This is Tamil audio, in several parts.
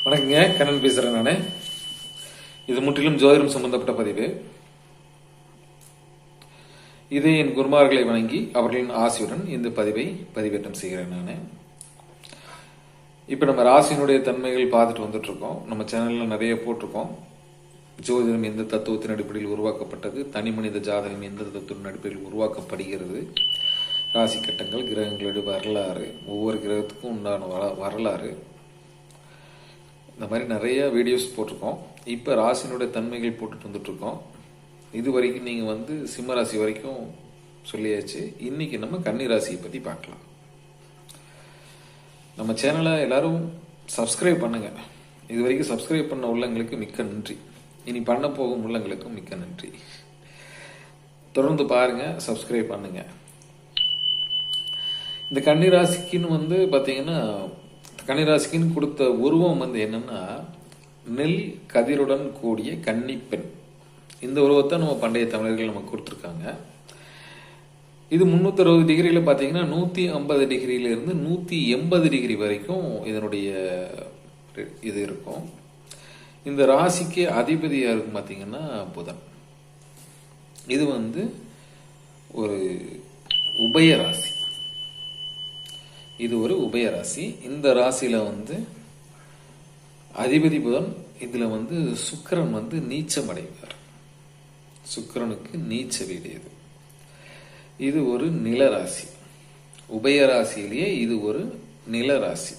வணக்கங்க, கண்ணன் பேசுறேன். நான் இது முற்றிலும் ஜோதிடம் சம்பந்தப்பட்ட பதிவு. இதை என் குருமார்களை வணங்கி அவர்களின் ஆசையுடன் இந்த பதிவை பதிவேற்றம் செய்கிறேன். நான் இப்போ நம்ம ராசியினுடைய தன்மைகள் பார்த்துட்டு வந்துட்டு இருக்கோம். நம்ம சேனல்ல நிறைய போட்டிருக்கோம். ஜோதிடம் எந்த தத்துவத்தின் அடிப்படையில் உருவாக்கப்பட்டது, தனி மனித ஜாதகம் எந்த தத்துவத்தின் அடிப்படையில் உருவாக்கப்படுகிறது, ராசி கட்டங்கள், கிரகங்களுடைய வரலாறு, ஒவ்வொரு கிரகத்துக்கும் உண்டான வரலாறு, இந்த மாதிரி நிறைய வீடியோஸ் போட்டிருக்கோம். இப்போ ராசினுடைய தன்மைகள் போட்டுட்டு வந்துட்டுருக்கோம். இது வரைக்கும் நீங்கள் சிம்ம ராசி வரைக்கும் சொல்லியாச்சு. இன்னைக்கு நம்ம கன்னி ராசியை பற்றி பார்க்கலாம். நம்ம சேனலை எல்லாரும் சப்ஸ்கிரைப் பண்ணுங்க. இது வரைக்கும் சப்ஸ்கிரைப் பண்ண உள்ளங்களுக்கு மிக்க நன்றி. இனி பண்ண போகும் உள்ளங்களுக்கும் மிக்க நன்றி. தொடர்ந்து பாருங்க, சப்ஸ்கிரைப் பண்ணுங்க. இந்த கன்னி ராசிக்குன்னு பார்த்தீங்கன்னா, கன்னிராசிக்குன்னு கொடுத்த உருவம் என்னன்னா, நெல் கதிருடன் கூடிய கன்னி பெண். இந்த உருவத்தை நம்ம பண்டைய தமிழர்கள் நமக்கு கொடுத்துருக்காங்க. இது 360 டிகிரியில் பார்த்தீங்கன்னா 150 டிகிரியிலிருந்து 180 டிகிரி வரைக்கும் இதனுடைய இது இருக்கும். இந்த ராசிக்கு அதிபதியாக இருக்கும் பார்த்தீங்கன்னா புதன். இது ஒரு உபய ராசி. இது ஒரு உபய ராசி. இந்த ராசியில அதிபதி புதன். இதுல சுக்கிரன் நீச்சம் அடைவார். சுக்கிரனுக்கு நீச்ச வீடு இது. இது ஒரு நில ராசி. உபய ராசியிலேயே இது ஒரு நில ராசி.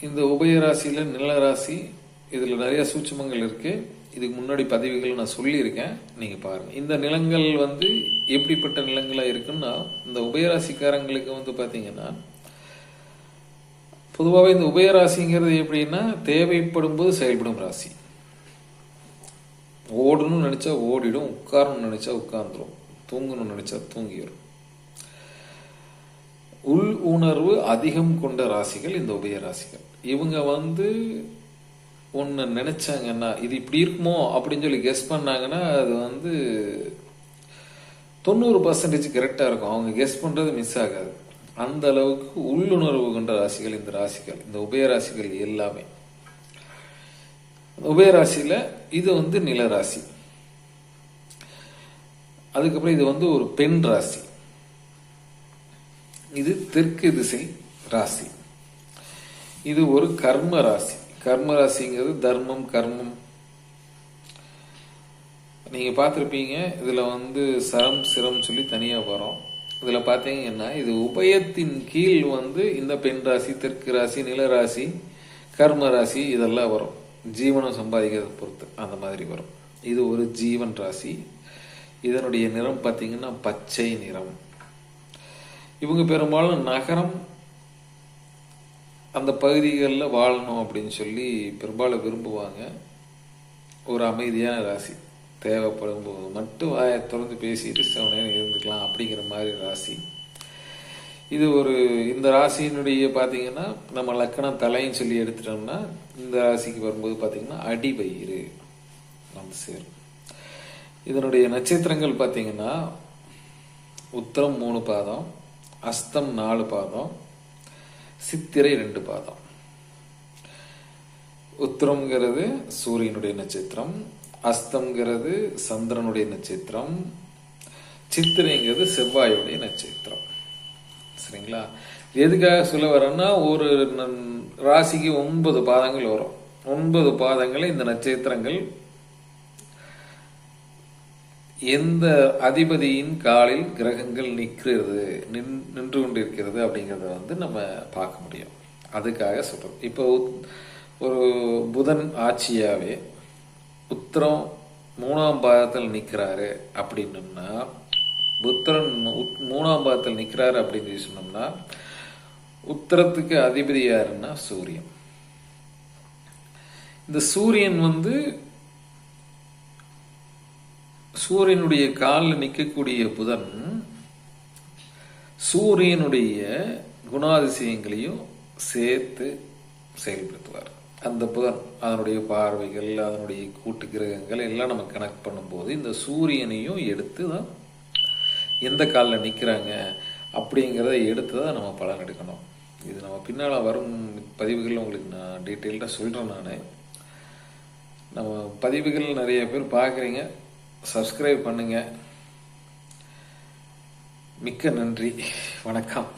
இந்த உபய ராசியில நில ராசி, இதுல நிறைய சூட்சுமங்கள் இருக்கு. இதுக்கு முன்னாடி பதிவுகள் நான் சொல்லியிருக்கேன், நீங்க பாருங்க. இந்த நிலங்கள் எப்படிப்பட்ட நிலங்களா இருக்குன்னா, இந்த உபயராசிக்காரங்களுக்கு பாத்தீங்கன்னா, பொதுவாகவே இந்த உபயராசிங்கிறது எப்படின்னா, தேவைப்படும் போது செயல்படும் ராசி. ஓடணும்னு நினைச்சா ஓடிடும், உட்காரணும்னு நினைச்சா உட்கார்ந்துடும், தூங்கணும்னு நினைச்சா தூங்கிடும். உள் உணர்வு அதிகம் கொண்ட ராசிகள் இந்த உபயராசிகள். இவங்க ஒன்று நினைச்சாங்கன்னா, இது இப்படி இருக்குமோ அப்படின்னு சொல்லி கெஸ் பண்ணாங்கன்னா, அது 90% கரெக்டாக இருக்கும். அவங்க கெஸ் பண்ணுறது மிஸ் ஆகாது. அந்த அளவுக்கு உள்ளுணர்வு கொண்ட ராசிகள் இந்த ராசிகள், இந்த உபயராசிகள் எல்லாமே. உபயராசியில் இது நிலராசி. அதுக்கப்புறம் இது ஒரு பெண் ராசி. இது தெற்கு திசை ராசி. இது ஒரு கர்ம ராசி. கர்ம ராசிங்கிறது தர்மம், கர்மம். நீங்க பார்த்துருப்பீங்க. இதுல சரம், சிரம் சொல்லி தனியா வரும். இதுல பாத்தீங்கன்னா, இது உபயத்தின் கீழ் இந்த பெண் ராசி, தெற்கு ராசி, நிலராசி, கர்ம ராசி இதெல்லாம் வரும். ஜீவனம் சம்பாதிக்கிறத பொறுத்து அந்த மாதிரி வரும். இது ஒரு ஜீவன் ராசி. இதனுடைய நிறம் பார்த்தீங்கன்னா பச்சை நிறம். இவங்க பெரும்பாலும் நகரம், அந்த பகுதிகளில் வாழணும் அப்படின்னு சொல்லி பெரும்பாலும் விரும்புவாங்க. ஒரு அமைதியான ராசி. தேவைப்படும் போது மட்டும் வாயை திறந்து பேசிட்டு சில நேரம் இருந்துக்கலாம் அப்படிங்கிற மாதிரி ராசி. இது இந்த ராசியினுடைய பார்த்தீங்கன்னா, நம்ம லக்கணம் தலைன்னு சொல்லி எடுத்துட்டோம்னா, இந்த ராசிக்கு வரும்போது பார்த்தீங்கன்னா அடிவயிறு சேரும். இதனுடைய நட்சத்திரங்கள் பார்த்தீங்கன்னா, உத்திரம் 3 பாதம், அஸ்தம் 4 பாதம், சித்திரை 2 பாதம். உத்திரம்ங்கிறது சூரியனுடைய நட்சத்திரம், அஸ்தம்ங்கிறது சந்திரனுடைய நட்சத்திரம், சித்திரைங்கிறது செவ்வாயுடைய நட்சத்திரம். சரிங்களா? எதுக்காக சொல்ல வரேன்னா, ஒரு ராசிக்கு 9 பாதங்கள் வரும். 9 பாதங்களை இந்த நட்சத்திரங்கள் எந்த அதிபதியின் காலில் கிரகங்கள் நின்று கொண்டிருக்கிறது அப்படிங்கிறத நம்ம பார்க்க முடியும். அதுக்காக சொல்றோம். இப்போ ஒரு புதன் ஆட்சியாவே உத்திரம் 3ஆம் பாதத்தில் நிற்கிறாரு அப்படின்னம்னா, புத்திரன் 3ஆம் பாதத்தில் நிற்கிறாரு அப்படின்னு சொன்னோம்னா, உத்திரத்துக்கு அதிபதி யாருன்னா சூரியன். இந்த சூரியன் சூரியனுடைய காலில் நிற்கக்கூடிய புதன் சூரியனுடைய குணாதிசயங்களையும் சேர்த்து செயல்படுத்துவார். அந்த புதன் அதனுடைய பார்வைகள், அதனுடைய கூட்டு கிரகங்கள் எல்லாம் நம்ம கனெக்ட் பண்ணும்போது இந்த சூரியனையும் எடுத்து தான் எந்த காலில் நிற்கிறாங்க அப்படிங்கிறத எடுத்து தான் நம்ம பலன் எடுக்கணும். இது நம்ம பின்னால் வரும் பதிவுகள் உங்களுக்கு நான் டீட்டெயில்டாக சொல்கிறேன். நம்ம பதிவுகள் நிறைய பேர் பார்க்குறீங்க, சப்ஸ்கிரைப் பண்ணுங்கள். மிக்க நன்றி, வணக்கம்.